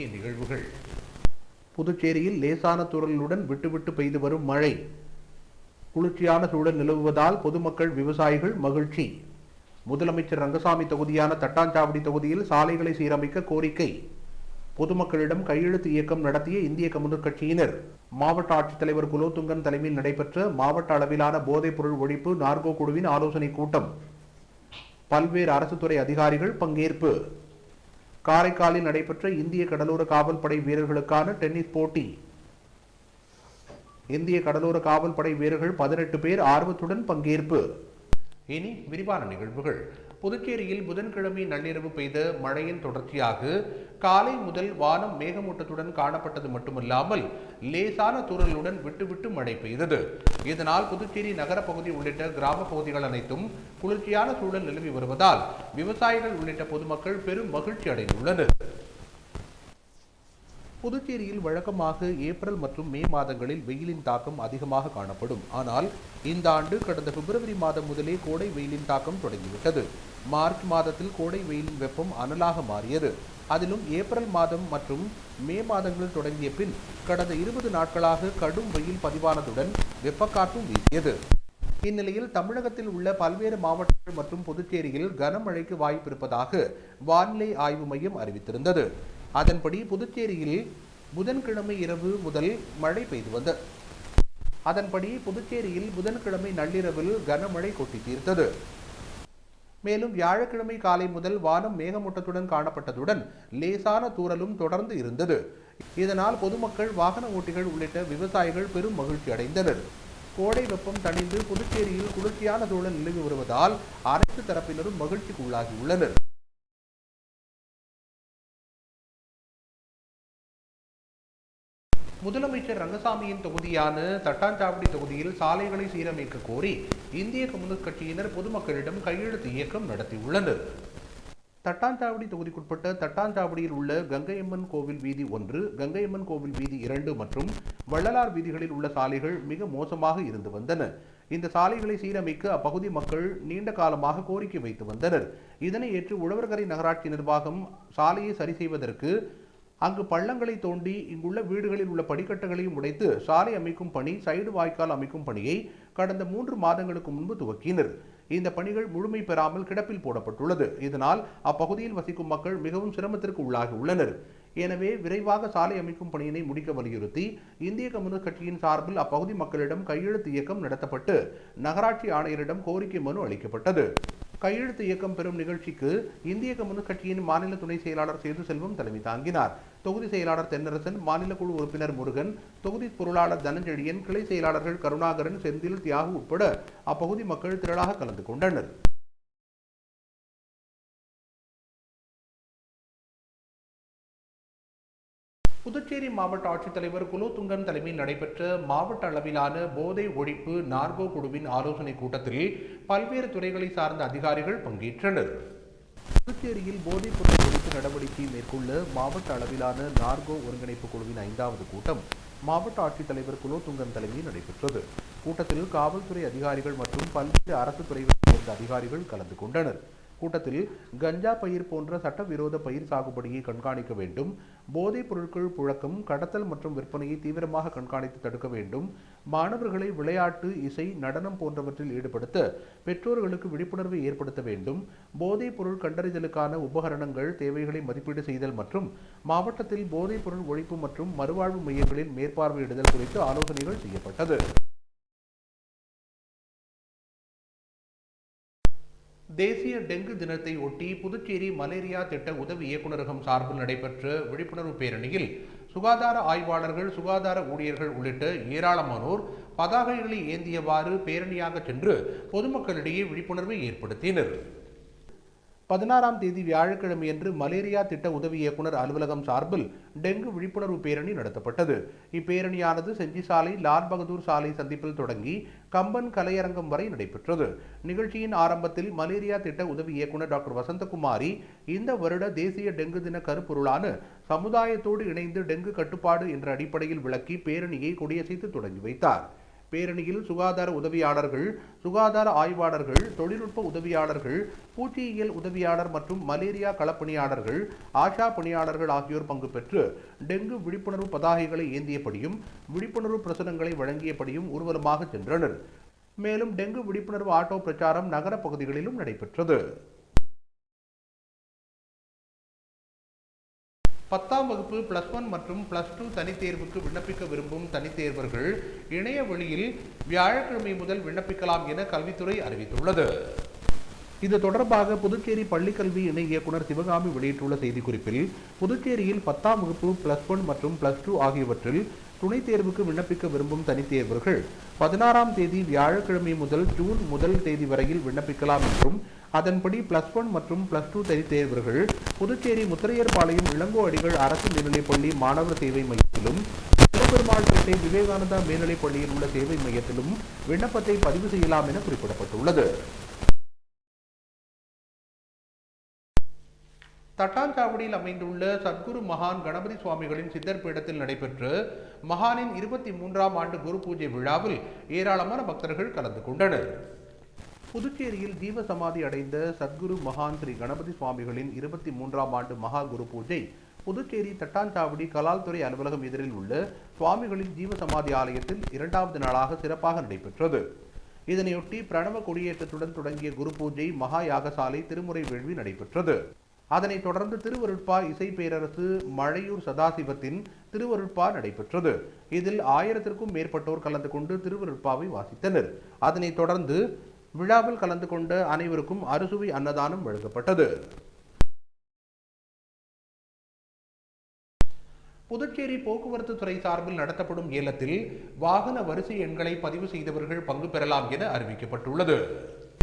முக்கிய நிகழ்வுகள். புதுச்சேரியில் லேசான தூறலுடன் விட்டுவிட்டு பெய்து வரும் மழை. குளிர்ச்சியான சூழல் நிலவுவதால் பொதுமக்கள் விவசாயிகள் மகிழ்ச்சி. முதலமைச்சர் ரங்கசாமி தொகுதியான தட்டாஞ்சாவடி தொகுதியில் சாலைகளை சீரமைக்க கோரிக்கை. பொதுமக்களிடம் கையெழுத்து இயக்கம் நடத்திய இந்திய கம்யூனிஸ்ட் கட்சியினர். மாவட்ட ஆட்சித்தலைவர் குலோத்துங்கன் தலைமையில் நடைபெற்ற மாவட்ட அளவிலான போதைப் பொருள் ஒழிப்பு நார்கோ குழுவின் ஆலோசனைக் கூட்டம். பல்வேறு அரசு துறை அதிகாரிகள் பங்கேற்பு. காரைக்காலில் நடைபெற்ற இந்திய கடலோர காவல் படை வீரர்களுக்கான டென்னிஸ் போட்டி. இந்திய கடலோர காவல் படை வீரர்கள் 18 பேர் ஆர்வத்துடன் பங்கேற்பு. இனி விரிவான நிகழ்வுகள். புதுச்சேரியில் புதன்கிழமை நள்ளிரவு பெய்த மழையின் தொடர்ச்சியாக காலை முதல் வானம் மேகமூட்டத்துடன் காணப்பட்டது மட்டுமல்லாமல் லேசான தூறலுடன் விட்டுவிட்டு மழை பெய்தது. இதனால் புதுச்சேரி நகர பகுதி உள்ளிட்ட கிராம பகுதிகள் அனைத்தும் குளிர்ச்சியான சூழல் நிலவி வருவதால் விவசாயிகள் உள்ளிட்ட பொதுமக்கள் பெரும் மகிழ்ச்சி அடைந்துள்ளனர். புதுச்சேரியில் வழக்கமாக ஏப்ரல் மற்றும் மே மாதங்களில் வெயிலின் தாக்கம் அதிகமாக காணப்படும். ஆனால் இந்த ஆண்டு கடந்த பிப்ரவரி மாதம் முதலே கோடை வெயிலின் தாக்கம் தொடங்கிவிட்டது. மார்ச் மாதத்தில் கோடை வெயிலின் வெப்பம் அனலாக மாறியது. அதிலும் ஏப்ரல் மாதம் மற்றும் மே மாதங்கள் தொடங்கிய பின் கடந்த 20 நாட்களாக கடும் வெயில் பதிவானதுடன் வெப்பக்காற்றும் வீசியது. இந்நிலையில் தமிழகத்தில் உள்ள பல்வேறு மாவட்டங்கள் மற்றும் புதுச்சேரியில் கனமழைக்கு வாய்ப்பு இருப்பதாக வானிலை ஆய்வு மையம் அறிவித்திருந்தது. அதன்படி புதுச்சேரியில் புதன்கிழமை இரவு முதல் மழை பெய்து வந்தது. புதன்கிழமை நள்ளிரவில் கனமழை கொட்டி தீர்த்தது. மேலும் வியாழக்கிழமை காலை முதல் வானம் மேகமூட்டத்துடன் காணப்பட்டதுடன் லேசான தூறலும் தொடர்ந்து இருந்தது. இதனால் பொதுமக்கள், வாகன ஓட்டிகள் உள்ளிட்ட விவசாயிகள் பெரும் மகிழ்ச்சி அடைந்தனர். கோடை வெப்பம் தணிந்து புதுச்சேரியில் குளிர்ச்சியான சூழல் நிலவி வருவதால் அனைத்து தரப்பினரும் மகிழ்ச்சிக்குள்ளாகியுள்ளனர். முதலமைச்சர் ரங்கசாமியின் தொகுதியான தட்டாஞ்சாவடி தொகுதியில் சாலைகளை சீரமைக்க கோரி இந்திய கம்யூனிஸ்ட் கட்சியினர் பொதுமக்களிடம் கையெழுத்து இயக்கம் நடத்தியுள்ளனர். தட்டாஞ்சாவடி தொகுதிக்குட்பட்ட தட்டாஞ்சாவடியில் உள்ள கங்கையம்மன் கோவில் வீதி 1, கங்கையம்மன் கோவில் வீதி 2 மற்றும் வள்ளலார் வீதிகளில் உள்ள சாலைகள் மிக மோசமாக இருந்து வந்தன. இந்த சாலைகளை சீரமைக்க அப்பகுதி மக்கள் நீண்ட காலமாக கோரிக்கை வைத்து வந்தனர். இதனை ஏற்று உழவர்கரை நகராட்சி நிர்வாகம் சாலையை சரி செய்வதற்கு அங்கு பள்ளங்களை தோண்டி இங்குள்ள வீடுகளில் உள்ள படிக்கட்டுகளையும் உடைத்து சாலை அமைக்கும் பணி, சைடு வாய்க்கால் அமைக்கும் பணியை கடந்த 3 மாதங்களுக்கு முன்பு துவக்கினர். இந்த பணிகள் முழுமை பெறாமல் கிடப்பில் போடப்பட்டுள்ளது. இதனால் அப்பகுதியில் வசிக்கும் மக்கள் மிகவும் சிரமத்திற்கு உள்ளாகி உள்ளனர். எனவே விரைவாக சாலை அமைக்கும் பணியினை முடிக்க வலியுறுத்தி இந்திய கம்யூனிஸ்ட் கட்சியின் சார்பில் அப்பகுதி மக்களிடம் கையெழுத்து இயக்கம் நடத்தப்பட்டு நகராட்சி ஆணையரிடம் கோரிக்கை மனு அளிக்கப்பட்டது. கையெழுத்து இயக்கம் பெறும் நிகழ்ச்சிக்கு இந்திய கம்யூனிஸ்ட் கட்சியின் மாநில துணை செயலாளர் சேது செல்வம் தலைமை தாங்கினார். தொகுதி செயலாளர் தென்னரசன், மாநில குழு உறுப்பினர் முருகன், தொகுதி பொருளாளர் தனஞ்செழியன், கிளை செயலாளர்கள் கருணாகரன், செந்தில், தியாகு உட்பட அப்பகுதி மக்கள் திரளாக கலந்து கொண்டனர். புதுச்சேரி மாவட்ட ஆட்சித்தலைவர் குலோத்துங்கன் தலைமையில் நடைபெற்ற மாவட்ட அளவிலான போதை ஒழிப்பு நார்கோ குழுவின் ஆலோசனைக் கூட்டத்தில் பல்வேறு துறைகளை சார்ந்த அதிகாரிகள் பங்கேற்றனர். புதுச்சேரியில் போதைப் பொருள் ஒழிப்பு நடவடிக்கை மேற்கொள்ள மாவட்ட அளவிலான நார்கோ ஒருங்கிணைப்பு குழுவின் 5வது கூட்டம் மாவட்ட ஆட்சித்தலைவர் குலோத்துங்கன் தலைமையில் நடைபெற்றது. கூட்டத்தில் காவல்துறை அதிகாரிகள் மற்றும் பல்வேறு அரசு துறைகளைச் சேர்ந்த அதிகாரிகள் கலந்து கொண்டனர். கூட்டத்தில் கஞ்சா பயிர் போன்ற சட்டவிரோத பயிர் சாகுபடியை கண்காணிக்க வேண்டும், போதைப் பொருட்கள் புழக்கம், கடத்தல் மற்றும் விற்பனையை தீவிரமாக கண்காணித்து தடுக்க வேண்டும், மாணவர்களை விளையாட்டு, இசை, நடனம் போன்றவற்றில் ஈடுபடுத்த பெற்றோர்களுக்கு விழிப்புணர்வை ஏற்படுத்த வேண்டும், போதைப் பொருள் கண்டறிதலுக்கான உபகரணங்கள் தேவைகளை மதிப்பீடு செய்தல் மற்றும் மாவட்டத்தில் போதைப் பொருள் ஒழிப்பு மற்றும் மறுவாழ்வு மையங்களில் மேற்பார்வையிடுதல் குறித்து ஆலோசனைகள் செய்யப்பட்டது. தேசிய டெங்கு தினத்தை ஒட்டி புதுச்சேரி மலேரியா திட்ட உதவி இயக்குநரகம் சார்பில் நடைபெற்ற விழிப்புணர்வு பேரணியில் சுகாதார ஆய்வாளர்கள், சுகாதார ஊழியர்கள் உள்ளிட்ட ஏராளமானோர் பதாகைகளை ஏந்தியவாறு பேரணியாக சென்று பொதுமக்களிடையே விழிப்புணர்வை ஏற்படுத்தினர். 16ஆம் தேதி வியாழக்கிழமையன்று மலேரியா திட்ட உதவி இயக்குநர் அலுவலகம் சார்பில் டெங்கு விழிப்புணர்வு பேரணி நடத்தப்பட்டது. இப்பேரணியானது செஞ்சி சாலை, லால் பகதூர் சாலை சந்திப்பில் தொடங்கி கம்பன் கலையரங்கம் வரை நடைபெற்றது. நிகழ்ச்சியின் ஆரம்பத்தில் மலேரியா திட்ட உதவி இயக்குநர் டாக்டர் வசந்தகுமாரி இந்த வருட தேசிய டெங்கு தின கருப்பொருளான சமுதாயத்தோடு இணைந்து டெங்கு கட்டுப்பாடு என்ற அடிப்படையில் விளக்கி பேரணியை கொடியசைத்து தொடங்கி வைத்தார். பேரணியில் சுகாதார உதவியாளர்கள், சுகாதார ஆய்வாளர்கள், தொழில்நுட்ப உதவியாளர்கள், பூச்சியியல் உதவியாளர் மற்றும் மலேரியா களப்பணியாளர்கள், ஆஷா பணியாளர்கள் ஆகியோர் பங்கு பெற்று டெங்கு விழிப்புணர்வு பதாகைகளை ஏந்தியபடியும் விழிப்புணர்வு பிரசுரங்களை வழங்கியபடியும் ஊர்வலமாக சென்றனர். மேலும் டெங்கு விழிப்புணர்வு ஆட்டோ பிரச்சாரம் நகர பகுதிகளிலும் நடைபெற்றது. 10ஆம் வகுப்பு +1 மற்றும் +2 தனித்தேர்வுக்கு விண்ணப்பிக்க விரும்பும் தனித்தேர்வர்கள் இணைய வழியில் வியாழக்கிழமை முதல் விண்ணப்பிக்கலாம் என கல்வித்துறை அறிவித்துள்ளது. இது தொடர்பாக புதுச்சேரி பள்ளிக்கல்வி இணை இயக்குநர் சிவகாமி வெளியிட்டுள்ள செய்திக்குறிப்பில், புதுச்சேரியில் 10ஆம் வகுப்பு +1 மற்றும் +2 ஆகியவற்றில் துணைத் தேர்வுக்கு விண்ணப்பிக்க விரும்பும் தனித்தேர்வர்கள் 16ஆம் தேதி வியாழக்கிழமை முதல் ஜூன் 1 தேதி வரையில் விண்ணப்பிக்கலாம் என்றும், அதன்படி +1 மற்றும் +2 தனித்தேர்வர்கள் புதுச்சேரி முத்திரையர்பாளையம் இளங்கோ அடிகள் அரசு மேல்நிலைப்பள்ளி மாணவர் சேவை மையத்திலும், பெருமாள்பேட்டை விவேகானந்தா மேல்நிலைப் பள்ளியில் உள்ள சேவை மையத்திலும் விண்ணப்பத்தை பதிவு செய்யலாம் என குறிப்பிடப்பட்டுள்ளது. தட்டாஞ்சாவடியில் அமைந்துள்ள சத்குரு மகான் கணபதி சுவாமிகளின் சித்தர் பீடத்தில் நடைபெற்ற மகானின் 23ஆம் ஆண்டு குரு பூஜை விழாவில் ஏராளமான பக்தர்கள் கலந்து கொண்டனர். புதுச்சேரியில் ஜீவ சமாதி அடைந்த சத்குரு மகான் ஸ்ரீ கணபதி சுவாமிகளின் 23ஆம் ஆண்டு மகா குரு பூஜை புதுச்சேரி தட்டாஞ்சாவடி கலால்துறை அலுவலகம் எதிரில் உள்ள சுவாமிகளின் ஜீவ சமாதி ஆலயத்தில் 2வது நாளாக சிறப்பாக நடைபெற்றது. இதனையொட்டி பிரணவ கொடியேற்றத்துடன் தொடங்கிய குரு பூஜை மகா யாகசாலை திருமுறை வேள்வி நடைபெற்றது. அதனைத் தொடர்ந்து திருவருட்பா இசை பேரரசு மழையூர் சதாசிவத்தின் திருவருட்பா நடைபெற்றது. இதில் 1000க்கும் மேற்பட்டோர் கலந்து கொண்டு திருவருட்பாவை வாசித்தனர். அதனைத் தொடர்ந்து விழாவில் கலந்து கொண்ட அனைவருக்கும் அறுசுவை அன்னதானம் வழங்கப்பட்டது. புதுச்சேரி போக்குவரத்து துறை சார்பில் நடத்தப்படும் ஏலத்தில் வாகன வரிசை எண்களை பதிவு செய்தவர்கள் பங்கு பெறலாம் என அறிவிக்கப்பட்டுள்ளது.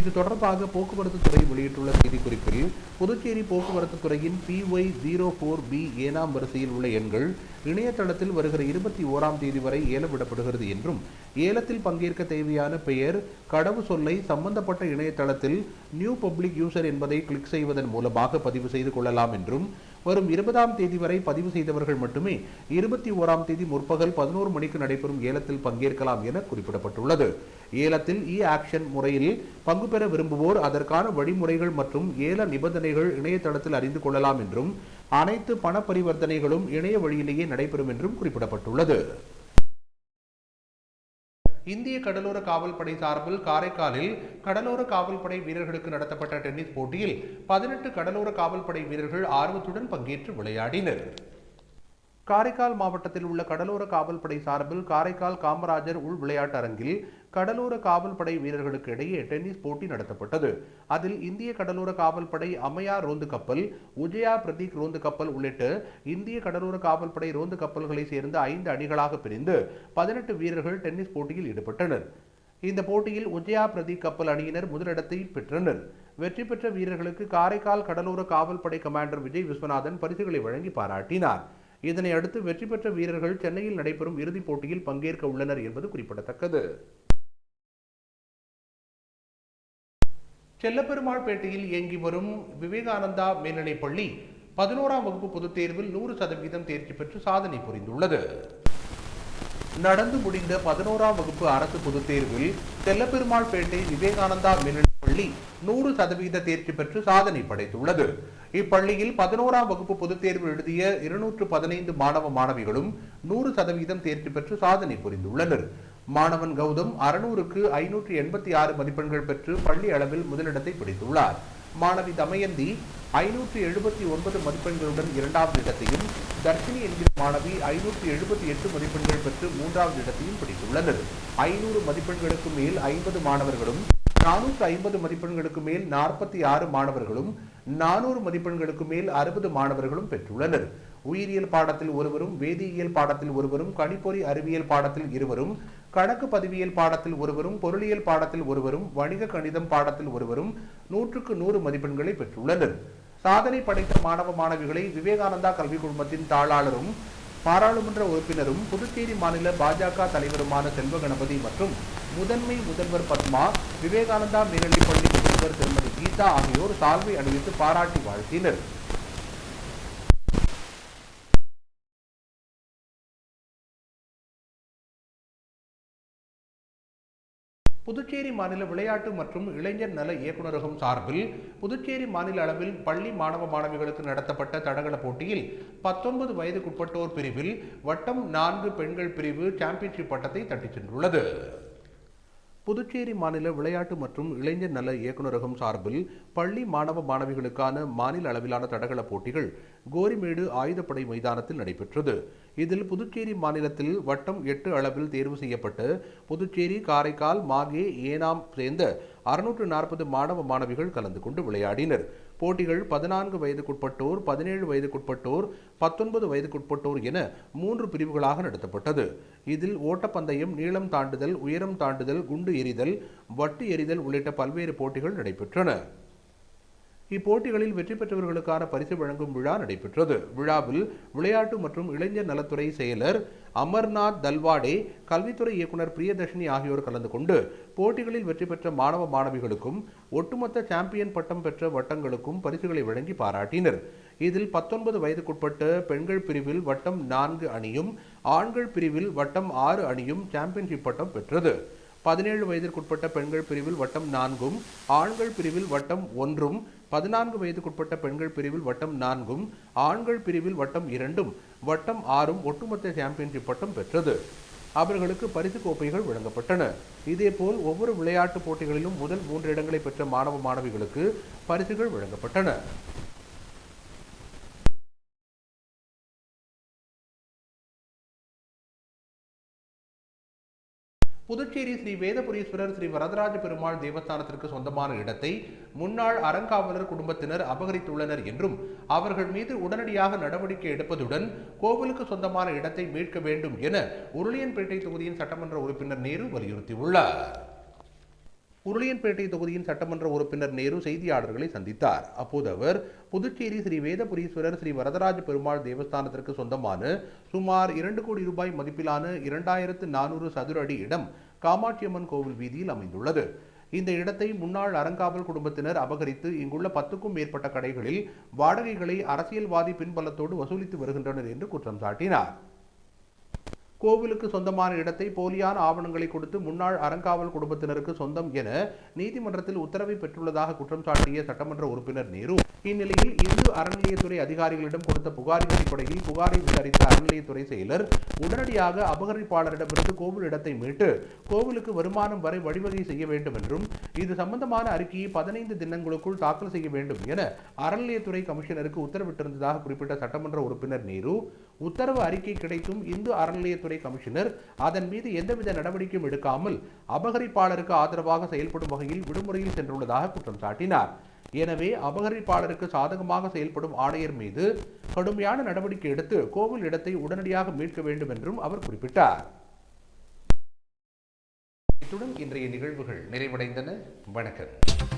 இது தொடர்பாக போக்குவரத்து துறை வெளியிட்டுள்ள செய்திக்குறிப்பில், புதுச்சேரி போக்குவரத்து துறையின் PY04B ஏனாம் வரிசையில் உள்ள எண்கள் இணையதளத்தில் வருகிற 21ஆம் தேதி வரை ஏலம் விடப்படுகிறது என்றும், ஏலத்தில் பங்கேற்க தேவையான பெயர், கடவு சொல்லை சம்பந்தப்பட்ட இணையதளத்தில் நியூ பப்ளிக் யூசர் என்பதை கிளிக் செய்வதன் மூலமாக பதிவு செய்து கொள்ளலாம் என்றும், வரும் 20ஆம் தேதி வரை பதிவு செய்தவர்கள் மட்டுமே 21ஆம் தேதி முற்பகல் 11 மணிக்கு நடைபெறும் ஏலத்தில் பங்கேற்கலாம் என குறிப்பிடப்பட்டுள்ளது. ஏலத்தில் ஆக்ஷன் முறையில் பங்கு பெற விரும்புவோர் அதற்கான வழிமுறைகள் மற்றும் ஏல நிபந்தனைகள் இணையதளத்தில் அறிந்து கொள்ளலாம் என்றும், அனைத்து பண பரிவர்த்தனைகளும் இணைய வழியிலேயே நடைபெறும் என்றும் குறிப்பிடப்பட்டுள்ளது. இந்திய கடலோர காவல்படை சார்பில் காரைக்காலில் கடலோர காவல்படை வீரர்களுக்கு நடத்தப்பட்ட டென்னிஸ் போட்டியில் 18 கடலோர காவல்படை வீரர்கள் ஆர்வத்துடன் பங்கேற்று விளையாடினர். காரைக்கால் மாவட்டத்தில் உள்ள கடலோர காவல்படை சார்பில் காரைக்கால் காமராஜர் உள் விளையாட்டு அரங்கில் கடலோர காவல்படை வீரர்களுக்கு இடையே டென்னிஸ் போட்டி நடத்தப்பட்டது. அதில் இந்திய கடலோர காவல்படை அம்மையா ரோந்து கப்பல், உஜயா பிரதீக் ரோந்து கப்பல் உள்ளிட்ட இந்திய கடலோர காவல்படை ரோந்து கப்பல்களை சேர்ந்த 5 அணிகளாக பிரிந்து 18 வீரர்கள் டென்னிஸ் போட்டியில் ஈடுபட்டனர். இந்த போட்டியில் உஜயா பிரதீக் கப்பல் அணியினர் முதலிடத்தை பெற்றனர். வெற்றி பெற்ற வீரர்களுக்கு காரைக்கால் கடலோர காவல்படை கமாண்டர் விஜய் விஸ்வநாதன் பரிசுகளை வழங்கி பாராட்டினார். இதனை அடுத்து வெற்றி பெற்ற வீரர்கள் சென்னையில் நடைபெறும் இறுதிப் போட்டியில் பங்கேற்க உள்ளனர் என்பது குறிப்பிடத்தக்கது. செல்லப்பெருமாள்பேட்டையில் இயங்கி வரும் விவேகானந்தா மேல்நிலைப் பள்ளி 11ஆம் வகுப்பு பொதுத் தேர்வில் 100% தேர்ச்சி பெற்று சாதனை புரிந்துள்ளது. நடந்து முடிந்த 11ஆம் வகுப்பு அரசு பொதுத் தேர்வில் செல்லப்பெருமாள்பேட்டை விவேகானந்தா மேல்நிலைப் பள்ளி 100% தேர்ச்சி பெற்று சாதனை படைத்துள்ளது. இப்பள்ளியில் 11ஆம் வகுப்பு பொதுத் தேர்வு எழுதிய 215 மாணவ மாணவிகளும் 100% தேர்ச்சி பெற்று சாதனை புரிந்துள்ளனர். மாணவன் கௌதம் 600க்கு 586 மதிப்பெண்கள் பெற்று பள்ளி அளவில் முதலிடத்தை பிடித்துள்ளார். மாணவி தமயந்தி 579 மதிப்பெண்களுடன் 2வது இடத்தையும், தர்ஷினி என்கிற மாணவி 578 மதிப்பெண்கள் பெற்று 3வது இடத்தையும் பிடித்துள்ளனர். 500 மதிப்பெண்களுக்கு மேல் 50 மாணவர்களும், 450 மதிப்பெண்களுக்கு மேல் 46 மாணவர்களும், 400 மதிப்பெண்களுக்கு மேல் 60 மாணவர்களும் பெற்றுள்ளனர். உயிரியல் பாடத்தில் ஒருவரும், வேதியியல் பாடத்தில் ஒருவரும், கணிப்பொறி அறிவியல் பாடத்தில் இருவரும், கணக்கு பதிவியல் பாடத்தில் ஒருவரும், பொருளியல் பாடத்தில் ஒருவரும், வணிக கணிதம் பாடத்தில் ஒருவரும் 100க்கு 100 மதிப்பெண்களை பெற்றுள்ளனர். சாதனை படைத்த மாணவ மாணவிகளை விவேகானந்தா கல்வி குழுமத்தின் தாளாளரும் பாராளுமன்ற உறுப்பினரும் புதுச்சேரி மாநில பாஜக தலைவருமான செல்வ கணபதி மற்றும் முதன்மை முதல்வர் பத்மா, விவேகானந்தா மேல்நிலைப் பள்ளி முதல்வர் திருமதி கீதா ஆகியோர் சால்வை அணிவித்து பாராட்டி வாழ்த்தினர். புதுச்சேரி மாநில விளையாட்டு மற்றும் இளைஞர் நல இயக்குநரகம் சார்பில் புதுச்சேரி மாநில அளவில் பள்ளி மாணவ மாணவிகளுக்கு நடத்தப்பட்ட தடகள போட்டியில் 19 வயதுக்குட்பட்டோர் பிரிவில் வட்டம் 4 பெண்கள் பிரிவு சாம்பியன்ஷிப் பட்டத்தை தட்டிச் சென்றுள்ளது. புதுச்சேரி மாநில விளையாட்டு மற்றும் இளைஞர் நல இயக்குநரகம் சார்பில் பள்ளி மாணவ மாணவிகளுக்கான மாநில அளவிலான தடகள போட்டிகள் கோரிமேடு ஆயுதப்படை மைதானத்தில் நடைபெற்றது. இதில் புதுச்சேரி மாநிலத்தில் வட்டம் 8 அளவில் தேர்வு செய்யப்பட்டு புதுச்சேரி, காரைக்கால், மாகே, ஏனாம் சேர்ந்த 640 மாணவ மாணவிகள் கலந்து கொண்டு விளையாடினர். போட்டிகள் 14 வயதுக்குட்பட்டோர், 17 வயதுக்குட்பட்டோர், 19 வயதுக்குட்பட்டோர் என 3 பிரிவுகளாக நடத்தப்பட்டது. இதில் ஓட்டப்பந்தயம், நீளம் தாண்டுதல், உயரம் தாண்டுதல், குண்டு எறிதல், வட்டு எறிதல் உள்ளிட்ட பல்வேறு போட்டிகள் நடைபெற்றன. இப்போட்டிகளில் வெற்றி பெற்றவர்களுக்கான பரிசு வழங்கும் விழா நடைபெற்றது. விழாவில் விளையாட்டு மற்றும் இளைஞர் நலத்துறை செயலர் அமர்நாத் தல்வாடே, கல்வித்துறை இயக்குநர் பிரியதர்ஷினி ஆகியோர் கலந்து கொண்டு போட்டிகளில் வெற்றி பெற்ற மாணவ மாணவிகளுக்கும் ஒட்டுமொத்த சாம்பியன் பட்டம் பெற்ற வட்டங்களுக்கும் பரிசுகளை வழங்கி பாராட்டினர். இதில் 19 வயதுக்குட்பட்ட பெண்கள் பிரிவில் வட்டம் 4 அணியும், ஆண்கள் பிரிவில் வட்டம் 6 அணியும் சாம்பியன்ஷிப் பட்டம் பெற்றது. 17 வயதிற்குட்பட்ட பெண்கள் பிரிவில் வட்டம் 4ம், ஆண்கள் பிரிவில் வட்டம் 1ம், 14 வயதுக்குட்பட்ட பெண்கள் பிரிவில் வட்டம் 4ம், ஆண்கள் பிரிவில் வட்டம் 2ம், வட்டம் 6ம் ஒட்டுமொத்த சாம்பியன்ஷிப் பட்டம் பெற்றது. அவர்களுக்கு பரிசு கோப்பைகள் வழங்கப்பட்டன. இதேபோல் ஒவ்வொரு விளையாட்டுப் போட்டிகளிலும் முதல் 3 இடங்களை பெற்ற மாணவ மாணவிகளுக்கு பரிசுகள் வழங்கப்பட்டன. புதுச்சேரி ஸ்ரீ வேதபுரீஸ்வரர் ஸ்ரீ வரதராஜ பெருமாள் தேவஸ்தானத்திற்கு சொந்தமான இடத்தை முன்னாள் அறங்காவலர் குடும்பத்தினர் அபகரித்துள்ளனர் என்றும் அவர்கள் மீது உடனடியாக நடவடிக்கை எடுப்பதுடன் கோவிலுக்கு சொந்தமான இடத்தை மீட்க வேண்டும் என உருளையன்பேட்டை தொகுதியின் சட்டமன்ற உறுப்பினர் நேரு வலியுறுத்தியுள்ளார். உருளையன்பேட்டை தொகுதியின் சட்டமன்ற உறுப்பினர் நேரு செய்தியாளர்களை சந்தித்தார். அப்போது அவர் புதுச்சேரி ஸ்ரீ வேதபுரீஸ்வரர் ஸ்ரீ வரதராஜ பெருமாள் தேவஸ்தானத்திற்கு சொந்தமான சுமார் 2 கோடி ரூபாய் மதிப்பிலான 2400 சதுர அடி இடம் காமாட்சியம்மன் கோவில் வீதியில் அமைந்துள்ளது. இந்த இடத்தை முன்னாள் அறங்காவல் குடும்பத்தினர் அபகரித்து இங்குள்ள 10க்கும் மேற்பட்ட கடைகளில் வாடகைகளை அரசியல்வாதி பின்பலத்தோடு வசூலித்து வருகின்றனர் என்று குற்றம் சாட்டினார். கோவிலுக்கு சொந்தமான இடத்தை போலியான ஆவணங்களை கொடுத்து முன்னாள் அறங்காவல் குடும்பத்தினருக்கு சொந்தம் என நீதிமன்றத்தில் உத்தரவை பெற்றுள்ளதாக குற்றம் சாட்டிய சட்டமன்ற உறுப்பினர் நேரு, இந்நிலையில் இந்து அறநிலையத்துறை அதிகாரிகளிடம் கொடுத்த புகாரின் அடிப்படையில் புகாரை விசாரித்த அறநிலையத்துறை செயலர் உடனடியாக அபகரிப்பாளரிடமிருந்து கோவில் இடத்தை மீட்டு கோவிலுக்கு வருமானம் வரை வழிவகை செய்ய வேண்டும் என்றும் இது சம்பந்தமான அறிக்கையை 15 தினங்களுக்குள் தாக்கல் செய்ய வேண்டும் என அறநிலையத்துறை கமிஷனருக்கு உத்தரவிட்டிருந்ததாக குறிப்பிட்ட சட்டமன்ற உறுப்பினர் நேரு, உத்தரவு அறிக்கை கிடைத்தும் இந்து அறநிலையத்துறை கமிஷனர் அதன் மீது எந்தவித நடவடிக்கையும் எடுக்காமல் அபகரிப்பாளருக்கு ஆதரவாக செயல்படும் வகையில் விடுமுறையில் சென்றுள்ளதாக குற்றம் சாட்டினார். எனவே அபகரிப்பாளருக்கு சாதகமாக செயல்படும் ஆணையர் மீது கடுமையான நடவடிக்கை எடுத்து கோவில் இடத்தை உடனடியாக மீட்க வேண்டும் என்றும் அவர் குறிப்பிட்டார். இத்துடன் இன்றைய நிகழ்வுகள் நிறைவடைந்தன. வணக்கம்.